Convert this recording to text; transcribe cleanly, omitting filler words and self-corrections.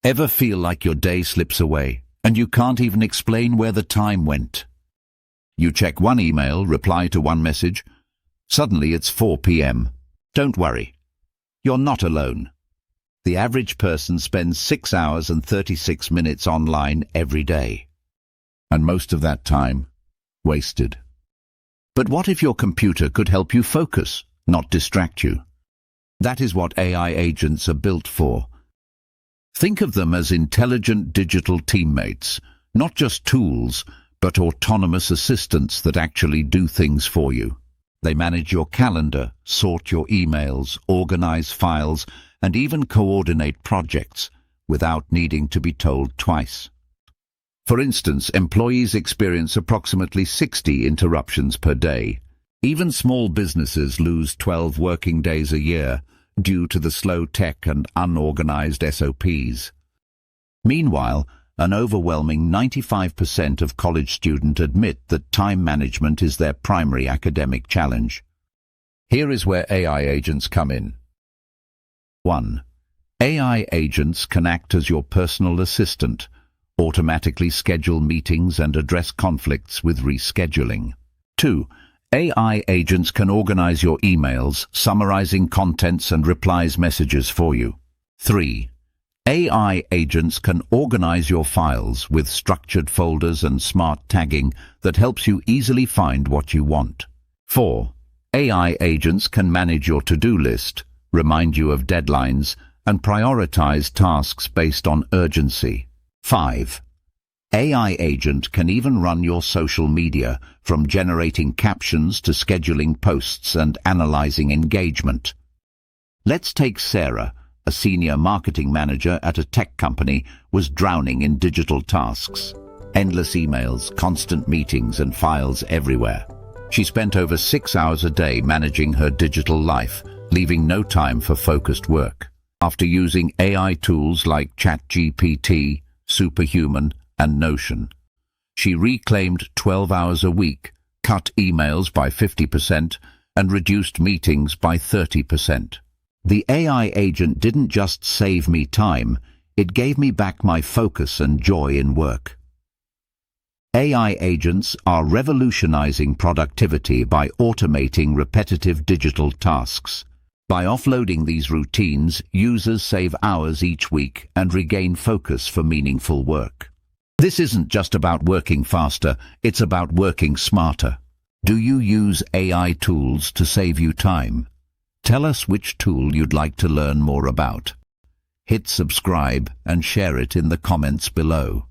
Ever feel like your day slips away, and you can't even explain where the time went? You check one email, reply to one message. Suddenly it's 4 p.m. Don't worry. You're not alone. The average person spends 6 hours and 36 minutes online every day. And most of that time, wasted. But what if your computer could help you focus, not distract you? That is what AI agents are built for. Think of them as intelligent digital teammates, not just tools, but autonomous assistants that actually do things for you. They manage your calendar, sort your emails, organize files, and even coordinate projects without needing to be told twice. For instance, employees experience approximately 60 interruptions per day. Even small businesses lose 12 working days a year due to the slow tech and unorganized SOPs. Meanwhile, an overwhelming 95% of college students admit that time management is their primary academic challenge. Here is where AI agents come in. 1. AI agents can act as your personal assistant, automatically schedule meetings and address conflicts with rescheduling. 2. AI agents can organize your emails, summarizing contents and replies messages for you. 3. AI agents can organize your files with structured folders and smart tagging that helps you easily find what you want. 4. AI agents can manage your to-do list, remind you of deadlines, and prioritize tasks based on urgency. 5. AI agent can even run your social media, from generating captions to scheduling posts and analyzing engagement. Let's take Sarah, a senior marketing manager at a tech company, was drowning in digital tasks. Endless emails, constant meetings, and files everywhere. She spent over 6 hours a day managing her digital life, leaving no time for focused work. After using AI tools like ChatGPT, Superhuman, and Notion, she reclaimed 12 hours a week, cut emails by 50%, and reduced meetings by 30%. The AI agent didn't just save me time, it gave me back my focus and joy in work. AI agents are revolutionizing productivity by automating repetitive digital tasks. By offloading these routines, users save hours each week and regain focus for meaningful work. This isn't just about working faster, it's about working smarter. Do you use AI tools to save you time? Tell us which tool you'd like to learn more about. Hit subscribe and share it in the comments below.